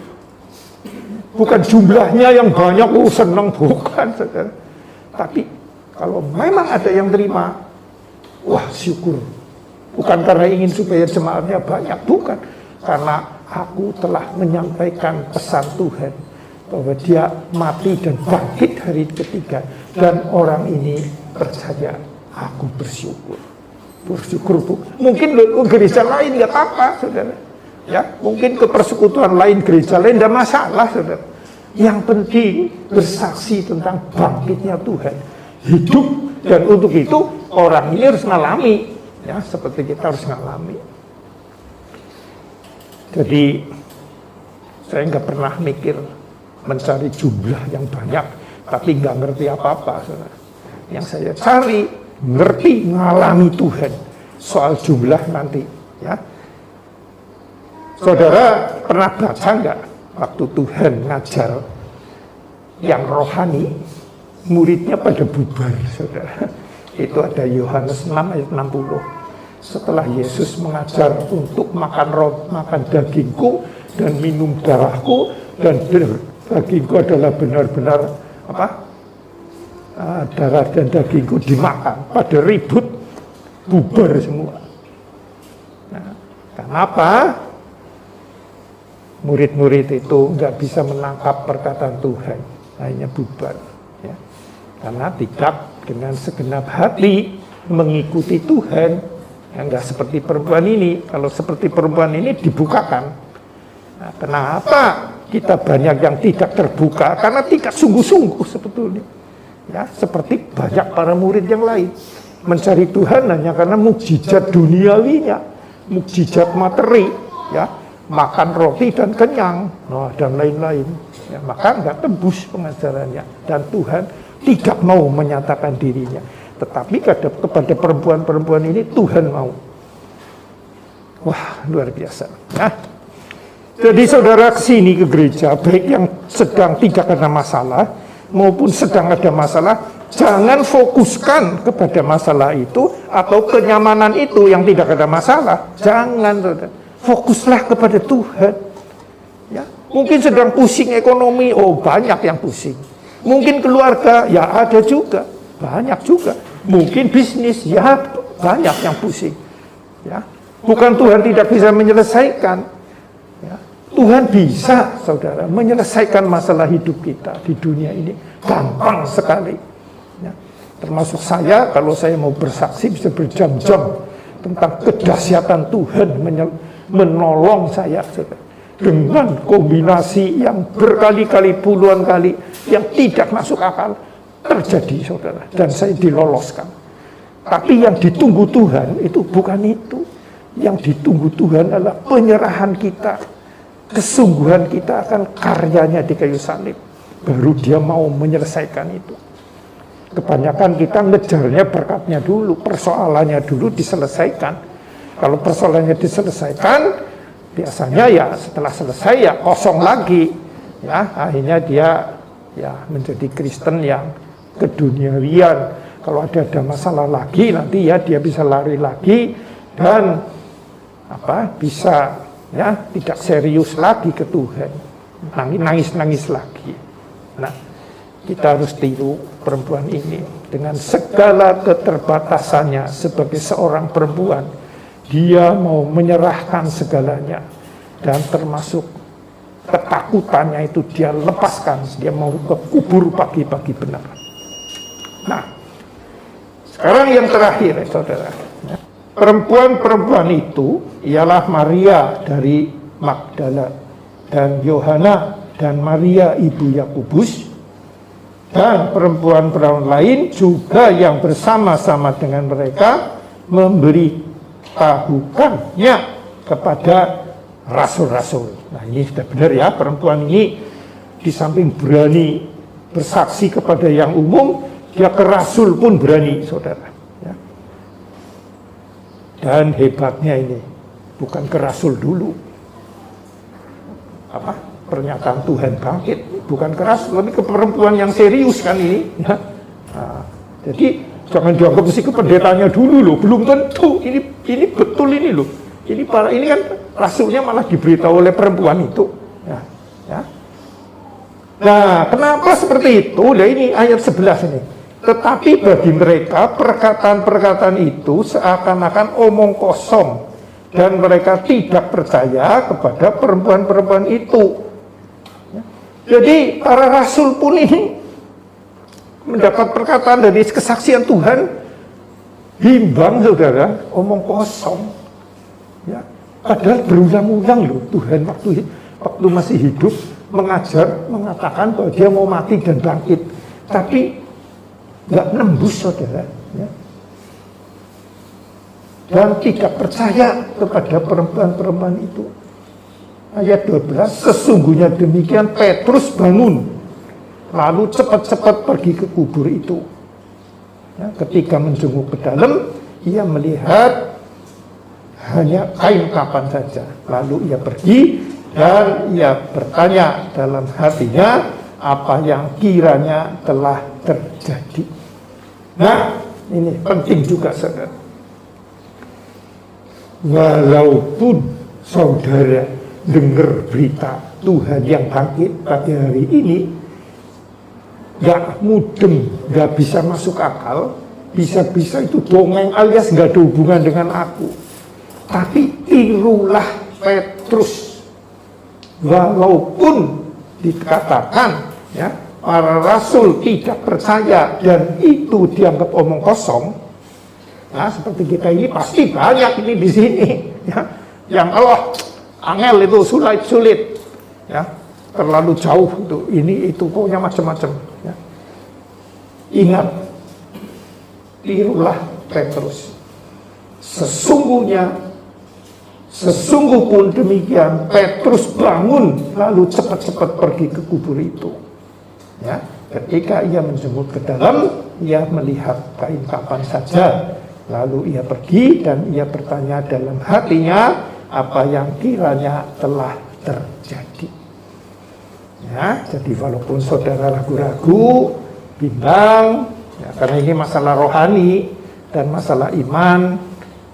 Speaker 2: Bukan jumlahnya yang banyak, senang, bukan, saudara. Tapi kalau memang ada yang terima, wah syukur. Bukan karena ingin supaya jemaatnya banyak, bukan. Karena aku telah menyampaikan pesan Tuhan bahwa dia mati dan bangkit hari ketiga, dan orang ini percaya. Aku bersyukur. Bersyukur, Bu. Mungkin gereja lain nggak apa-apa, saudara. Ya, mungkin ke persekutuan lain, gereja lain tidak masalah, saudara. Yang penting bersaksi tentang bangkitnya Tuhan, hidup, dan untuk itu orang ini harus ngalami, ya, seperti kita harus ngalami. Jadi saya nggak pernah mikir mencari jumlah yang banyak, tapi nggak ngerti apa-apa, saudara. Yang saya cari ngerti, ngalami Tuhan. Soal jumlah nanti, ya. Saudara pernah baca nggak waktu Tuhan ngajar yang rohani, muridnya pada bubar, saudara. Itu ada Yohanes 6 ayat 60. Setelah Yesus mengajar untuk makan dagingku dan minum darahku, dan dagingku adalah benar-benar darah dan dagingku dimakan, pada ribut, bubar semua. Nah, kenapa? Murid-murid itu nggak bisa menangkap perkataan Tuhan, akhirnya bubar, ya. Karena tidak dengan segenap hati mengikuti Tuhan, yang nggak seperti perempuan ini. Kalau seperti perempuan ini dibukakan. Nah, kenapa kita banyak yang tidak terbuka? Karena tidak sungguh-sungguh sebetulnya, ya. Seperti banyak para murid yang lain mencari Tuhan hanya karena mukjizat duniawinya, mukjizat materi, ya. Makan roti dan kenyang, dan lain-lain, ya, maka nggak tembus pengajarannya, dan Tuhan tidak mau menyatakan dirinya. Tetapi kepada perempuan-perempuan ini Tuhan mau. Wah, luar biasa. Nah, jadi saudara kesini ke gereja, baik yang sedang tidak ada masalah maupun sedang ada masalah, jangan fokuskan kepada masalah itu atau kenyamanan itu yang tidak ada masalah. Jangan, saudara. Fokuslah kepada Tuhan. Ya, mungkin sedang pusing ekonomi, banyak yang pusing. Mungkin keluarga, ya ada juga, banyak juga. Mungkin bisnis, ya banyak yang pusing. Ya, bukan Tuhan tidak bisa menyelesaikan. Ya, Tuhan bisa, saudara, menyelesaikan masalah hidup kita di dunia ini. Gampang sekali. Ya, termasuk saya, kalau saya mau bersaksi bisa berjam-jam tentang kedahsyatan Tuhan menolong saya, saudara, dengan kombinasi yang berkali-kali, puluhan kali, yang tidak masuk akal terjadi, saudara, dan saya diloloskan. Tapi yang ditunggu Tuhan itu bukan itu. Yang ditunggu Tuhan adalah penyerahan kita, kesungguhan kita akan karyanya di kayu salib. Baru dia mau menyelesaikan itu. Kebanyakan kita ngejarnya berkatnya dulu, persoalannya dulu diselesaikan. Kalau persoalannya diselesaikan, biasanya ya setelah selesai ya kosong lagi, ya akhirnya dia ya menjadi Kristen yang keduniawian. Kalau ada masalah lagi, nanti ya dia bisa lari lagi dan bisa ya tidak serius lagi ke Tuhan, nangis lagi. Nah, kita harus tiru perempuan ini dengan segala keterbatasannya sebagai seorang perempuan. Dia mau menyerahkan segalanya, dan termasuk ketakutannya itu dia lepaskan. Dia mau ke kubur pagi-pagi benar. Nah, sekarang yang terakhir, saudara, perempuan-perempuan itu ialah Maria dari Magdala, dan Yohana, dan Maria ibu Yakobus, dan perempuan-perempuan lain juga yang bersama-sama dengan mereka memberi tahukannya kepada rasul-rasul. Nah, ini sudah benar ya, perempuan ini di samping berani bersaksi kepada yang umum, dia ke rasul pun berani, saudara. Ya. Dan hebatnya ini, bukan ke rasul dulu. Apa? Pernyataan Tuhan bangkit, bukan ke rasul, tapi ke perempuan yang serius kan ini. Ya. Nah, jadi jangan dianggap mesti ke pendetanya dulu loh, belum tentu. Ini betul ini loh. Ini kan rasulnya malah diberitahu oleh perempuan itu. Ya. Ya. Nah, kenapa seperti itu? Nah, ini ayat 11 ini. Tetapi bagi mereka perkataan-perkataan itu seakan-akan omong kosong dan mereka tidak percaya kepada perempuan-perempuan itu. Ya. Jadi para rasul pun ini mendapat perkataan dari kesaksian Tuhan, bimbang saudara, omong kosong. Ya. Padahal berulang-ulang loh Tuhan waktu masih hidup mengajar, mengatakan bahwa dia mau mati dan bangkit, tapi nggak nembus saudara, ya. Dan tidak percaya kepada perempuan-perempuan itu. Ayat 12, sesungguhnya demikian Petrus bangun, lalu cepat-cepat pergi ke kubur itu. Ya, ketika menjenguk ke dalam, ia melihat hanya kain kapan saja. Lalu ia pergi dan ia bertanya dalam hatinya apa yang kiranya telah terjadi. Nah, ini penting juga saudara. Walaupun saudara dengar berita Tuhan yang bangkit pada hari ini, gak mudeng, gak bisa masuk akal, bisa-bisa itu dongeng alias gak ada hubungan dengan aku. Tapi tirulah Petrus. Walaupun dikatakan ya para rasul tidak percaya dan itu dianggap omong kosong, nah seperti kita ini pasti banyak ini di sini ya, yang angel itu sulit ya, terlalu jauh itu ini itu pokoknya macam-macam ya. Ingat, tirulah Petrus. Sesungguh pun demikian Petrus bangun lalu cepat-cepat pergi ke kubur itu. Ya, ketika ia menjenguk ke dalam, ia melihat kain kapan saja. Lalu ia pergi dan ia bertanya dalam hatinya apa yang kiranya telah terjadi. Ya, jadi walaupun saudara ragu-ragu, bimbang, ya, karena ini masalah rohani dan masalah iman,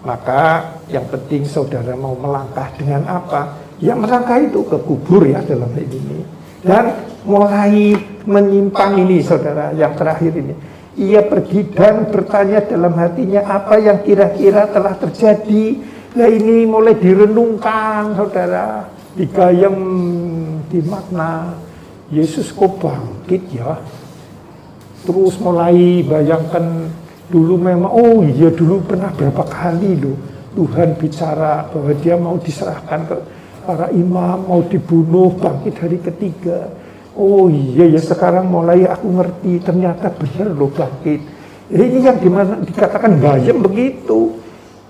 Speaker 2: maka yang penting saudara mau melangkah dengan apa? Ya melangkah itu ke kubur ya dalam hal ini. Dan mulai menyimpang ini saudara, yang terakhir ini. Ia pergi dan bertanya dalam hatinya apa yang kira-kira telah terjadi. Nah ini mulai direnungkan saudara, digayam, dimakna. Yesus kok bangkit ya? Terus mulai bayangkan dulu memang, oh iya dulu pernah berapa kali loh Tuhan bicara bahwa dia mau diserahkan ke para imam, mau dibunuh, bangkit hari ketiga. Oh iya ya sekarang mulai aku ngerti ternyata benar loh bangkit. Ini yang dikatakan bayam begitu.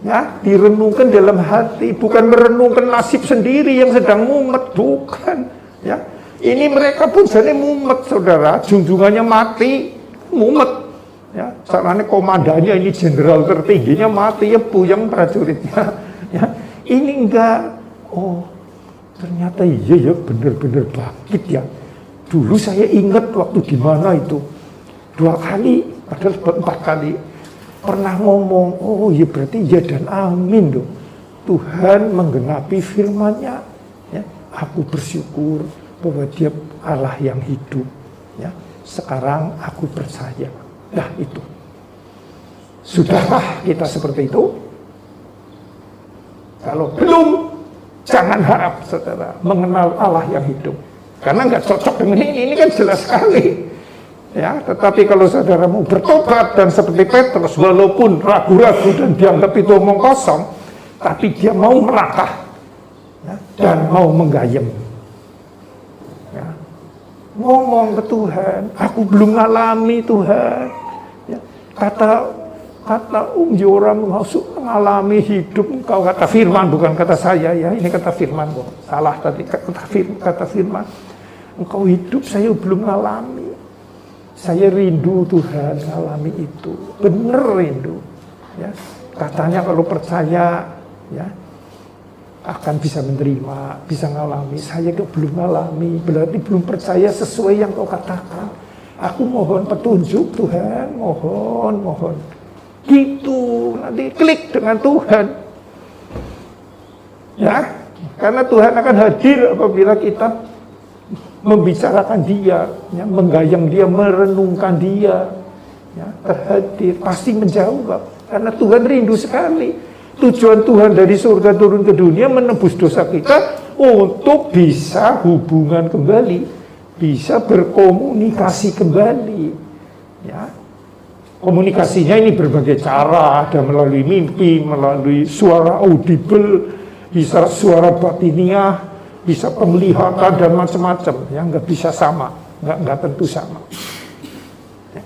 Speaker 2: Ya, direnungkan dalam hati, bukan merenungkan nasib sendiri yang sedang mumet, bukan. Ya, ini mereka pun jadi mumet saudara, junjungannya mati, mumet. Ya, sarane komandannya ini jenderal tertingginya mati ya puyeng prajuritnya. Ya, ini enggak. Oh, ternyata iya ya benar-benar bangkit ya. Dulu saya ingat waktu di mana itu 2 kali, padahal 4 kali pernah ngomong. Oh iya berarti ya dan amin loh. Tuhan menggenapi firman-Nya. Ya, aku bersyukur bahwa Dia Allah yang hidup. Ya, sekarang aku percaya. Nah itu, sudahkah kita seperti itu? Kalau belum, jangan harap saudara mengenal Allah yang hidup, karena nggak cocok dengan ini kan jelas sekali. Ya, tetapi kalau saudara mau bertobat dan seperti Petrus, walaupun ragu-ragu dan dianggap itu omong kosong, tapi dia mau melangkah ya, dan mau menggayem. Ngomong ke Tuhan, aku belum ngalami Tuhan. Ya, kata orang masuk mengalami hidup, engkau kata firman, bukan kata saya ya, ini kata firman kok. Salah tadi kata firman. Engkau hidup, saya belum ngalami. Saya rindu Tuhan ngalami itu. Bener rindu. Ya, katanya kalau percaya, ya, akan bisa menerima, bisa ngalami. Saya kok belum ngalami, berarti belum percaya sesuai yang kau katakan. Aku mohon petunjuk Tuhan, mohon. Gitu, nanti klik dengan Tuhan. Ya, karena Tuhan akan hadir apabila kita membicarakan Dia, ya, menggayang Dia, merenungkan Dia, ya, terhadir, pasti menjawab. Karena Tuhan rindu sekali. Tujuan Tuhan dari surga turun ke dunia menebus dosa kita untuk bisa hubungan kembali, bisa berkomunikasi kembali. Ya, komunikasinya ini berbagai cara, ada melalui mimpi, melalui suara audible, bisa suara batiniah, bisa penglihatan dan macam-macam. Yang nggak bisa sama, nggak tentu sama. Ya.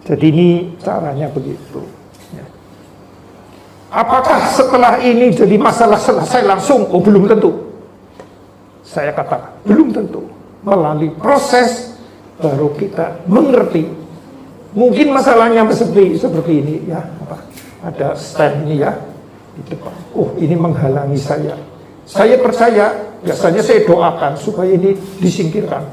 Speaker 2: Jadi ini caranya begitu. Ya. Apakah setelah ini jadi masalah selesai langsung? Oh, belum tentu. Saya katakan belum tentu. Melalui proses baru kita mengerti. Mungkin masalahnya seperti ini ya, ada stand ini ya di depan. Oh, ini menghalangi saya. Saya percaya, biasanya saya doakan supaya ini disingkirkan.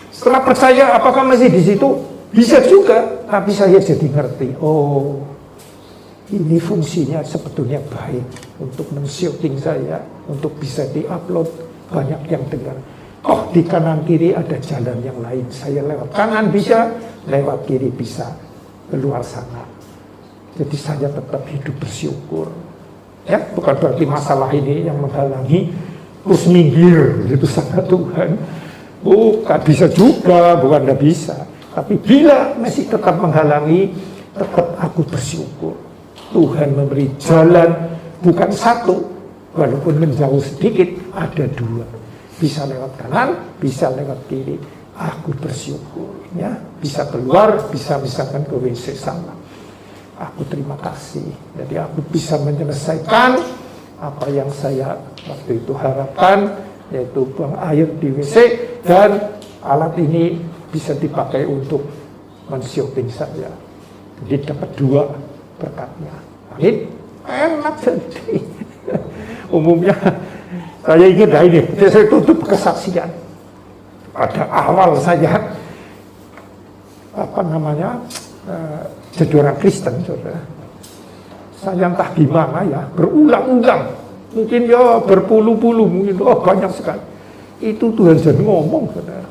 Speaker 2: Setelah percaya, apakah masih di situ? Bisa juga, tapi saya jadi ngerti. Oh, ini fungsinya sebetulnya baik untuk men-shooting saya, untuk bisa di-upload, banyak yang dengar. Oh, di kanan kiri ada jalan yang lain. Saya lewat kanan bisa, lewat kiri bisa, keluar sana. Jadi saya tetap hidup bersyukur. Ya, bukan berarti masalah ini yang menghalangi terus minggir itu sama Tuhan. Bukan, bisa juga, bukan tidak bisa. Tapi bila masih tetap menghalangi, tetap aku bersyukur. Tuhan memberi jalan bukan satu, walaupun menjauh sedikit, ada dua. Bisa lewat kanan, bisa lewat kiri. Aku bersyukur, ya. Bisa keluar, bisa misalkan ke WC sana. Aku terima kasih. Jadi aku bisa menyelesaikan apa yang saya waktu itu harapkan, yaitu buang air di WC, dan alat ini bisa dipakai untuk men-shooting saya. Jadi dapat dua berkatnya. Amin. Enak jadi. Umumnya saya ingat ini, saya tutup kesaksian. Pada awal saya jadi orang Kristen, saudara. Saya entah gimana ya, berulang-ulang, mungkin ya berpuluh-puluh, mungkin banyak sekali. Itu Tuhan jadi ngomong, saudara.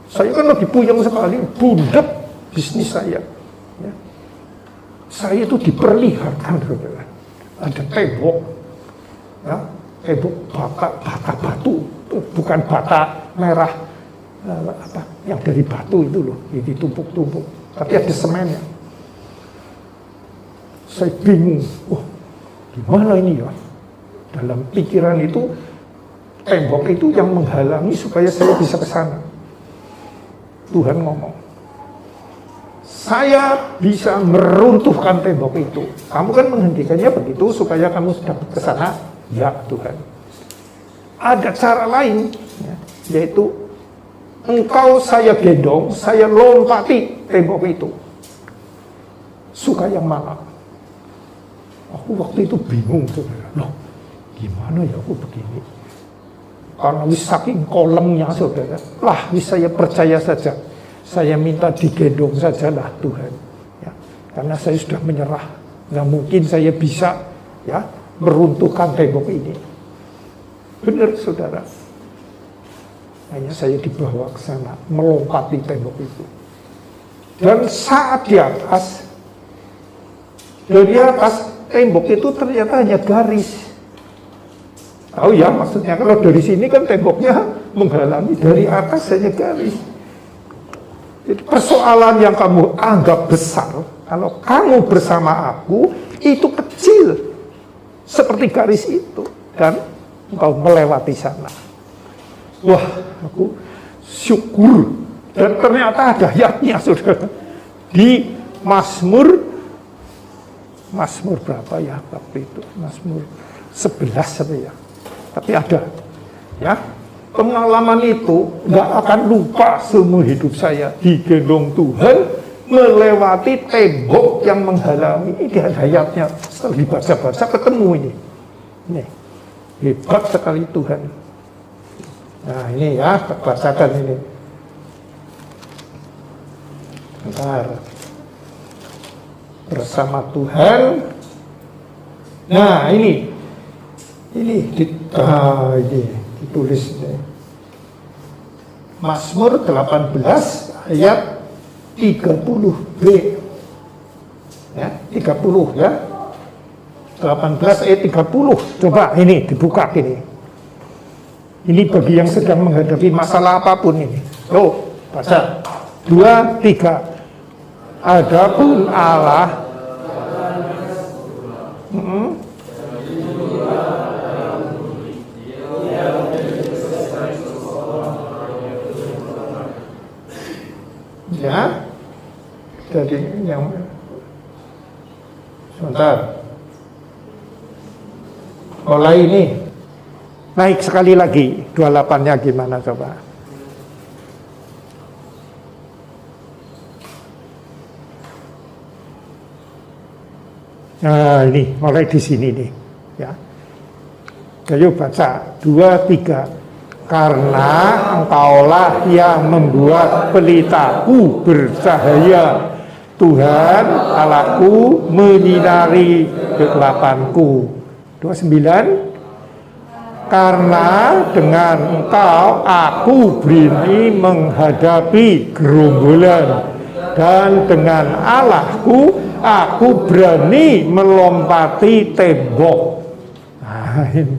Speaker 2: Saya kan lagi puyeng sekali, budak bisnis saya. Ya. Saya itu diperlihatkan, saudara. Ada tembok, ya, tembok bata batu, bukan bata merah, yang dari batu itu loh, ditumpuk-tumpuk, tapi ada semennya. Saya bingung, gimana ini ya? Dalam pikiran itu, tembok itu yang menghalangi supaya saya bisa ke sana. Tuhan ngomong, saya bisa meruntuhkan tembok itu. Kamu kan menghentikannya begitu supaya kamu dapat ke sana. Ya Tuhan. Ada cara lain, ya, yaitu engkau saya gendong, saya lompati tembok itu. Suka yang mana? Aku waktu itu bingung, saudara. Loh, gimana ya aku begini? Karena saking kolemnya, saudara. Lah, saya percaya saja. Saya minta digendong sajalah Tuhan. Ya, karena saya sudah menyerah. Nggak mungkin saya bisa ya meruntuhkan tembok ini. Benar, saudara. Hanya saya dibawa ke sana, melompati tembok itu. Dan saat di atas, dari atas tembok itu ternyata hanya garis. Tahu ya maksudnya, kalau dari sini kan temboknya menghalangi, dari atas hanya garis. Jadi persoalan yang kamu anggap besar, kalau kamu bersama aku, itu kecil. Seperti garis itu. Dan engkau melewati sana. Wah, aku syukur. Dan ternyata ada ayatnya, saudara. Di Mazmur berapa ya waktu itu? Mazmur 11 apa ya? Tapi ada, ya. Pengalaman itu nggak akan lupa seumur hidup saya. Digendong Tuhan melewati tembok yang menghalangi. Ini ada ayatnya. Setelah dibaca-baca ketemu ini. Nih, Hebat sekali Tuhan. Nah ini ya, bacakan ini. Bentar. Bersama Tuhan. Nah ini ditulis ini. Mazmur 18 ayat 30b. Ya, 30 ya. 18 ayat 30. Coba ini dibuka ini. Ini bagi yang sedang menghadapi masalah apapun ini. Yuk, baca. 2, 3. Adapun Allah ya, jadi yang sebentar. Mulai ini naik sekali lagi 28-nya gimana coba? Nah ini mulai di sini nih ya. Ayo baca 2, 3. Karena engkaulah yang membuat pelitaku bercahaya, Tuhan Allahku menyinari kegelapanku. 29. Karena dengan engkau aku berani menghadapi gerombolan, dan dengan Allahku aku berani melompati tembok. Nah, ini.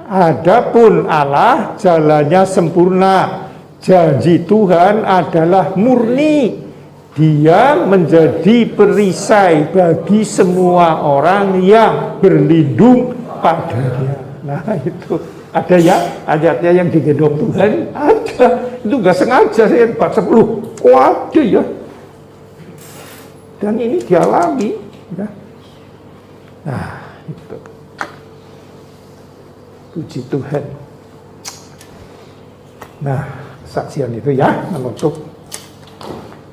Speaker 2: Adapun Allah jalannya sempurna, janji Tuhan adalah murni. Dia menjadi perisai bagi semua orang yang berlindung padanya. Nah itu ada ya ayatnya yang digendong Tuhan, ada. Itu gak sengaja saya baca 10. Oh ada ya. Dan ini dialami ya. Nah itu, puji Tuhan. Nah kesaksian itu ya menutup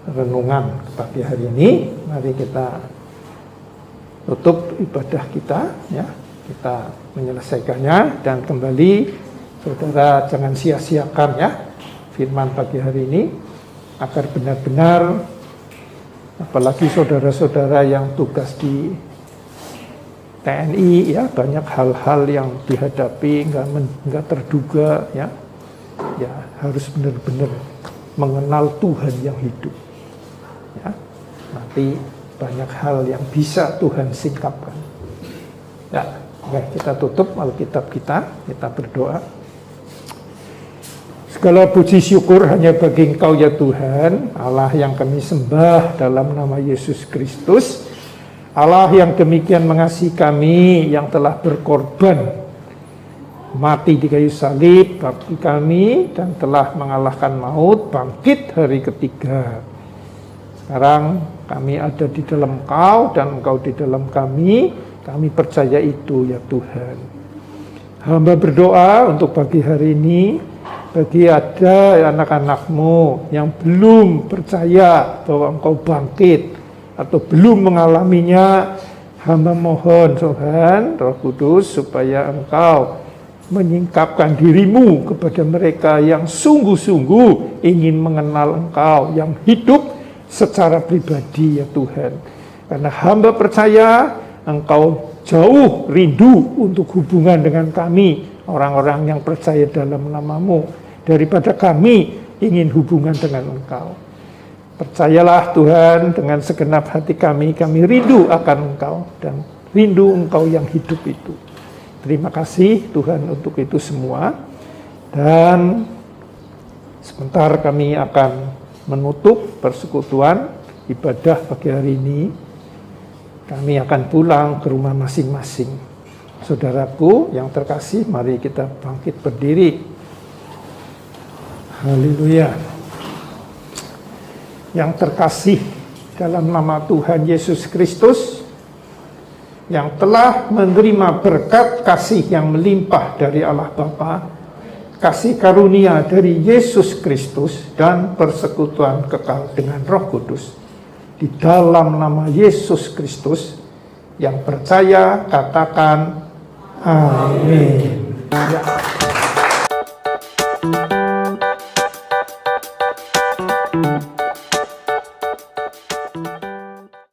Speaker 2: renungan pagi hari ini. Mari kita tutup ibadah kita ya, kita menyelesaikannya, dan kembali saudara jangan sia-siakan ya firman pagi hari ini, agar benar-benar, apalagi saudara-saudara yang tugas di TNI ya, banyak hal-hal yang dihadapi nggak terduga ya, harus benar-benar mengenal Tuhan yang hidup ya. Nanti banyak hal yang bisa Tuhan singkapkan ya. Oke, kita tutup Alkitab kita berdoa. Segala puji syukur hanya bagi Engkau ya Tuhan, Allah yang kami sembah dalam nama Yesus Kristus, Allah yang demikian mengasihi kami, yang telah berkorban mati di kayu salib bagi kami dan telah mengalahkan maut, bangkit hari ketiga. Sekarang kami ada di dalam Engkau dan Engkau di dalam kami percaya itu ya Tuhan. Hamba berdoa untuk pagi hari ini, bagi ada anak-anak-Mu yang belum percaya bahwa Engkau bangkit atau belum mengalaminya, hamba mohon Tuhan Roh Kudus supaya Engkau menyingkapkan diri-Mu kepada mereka yang sungguh-sungguh ingin mengenal Engkau yang hidup secara pribadi ya Tuhan. Karena hamba percaya Engkau jauh rindu untuk hubungan dengan kami, orang-orang yang percaya dalam nama-Mu, daripada kami ingin hubungan dengan Engkau. Percayalah Tuhan, dengan segenap hati kami rindu akan Engkau dan rindu Engkau yang hidup itu. Terima kasih Tuhan untuk itu semua. Dan sebentar kami akan menutup persekutuan ibadah pagi hari ini. Kami akan pulang ke rumah masing-masing. Saudaraku yang terkasih, mari kita bangkit berdiri. Haleluya. Yang terkasih dalam nama Tuhan Yesus Kristus, yang telah menerima berkat kasih yang melimpah dari Allah Bapa, kasih karunia dari Yesus Kristus, dan persekutuan kekal dengan Roh Kudus. Di dalam nama Yesus Kristus, yang percaya katakan Amin. Ya.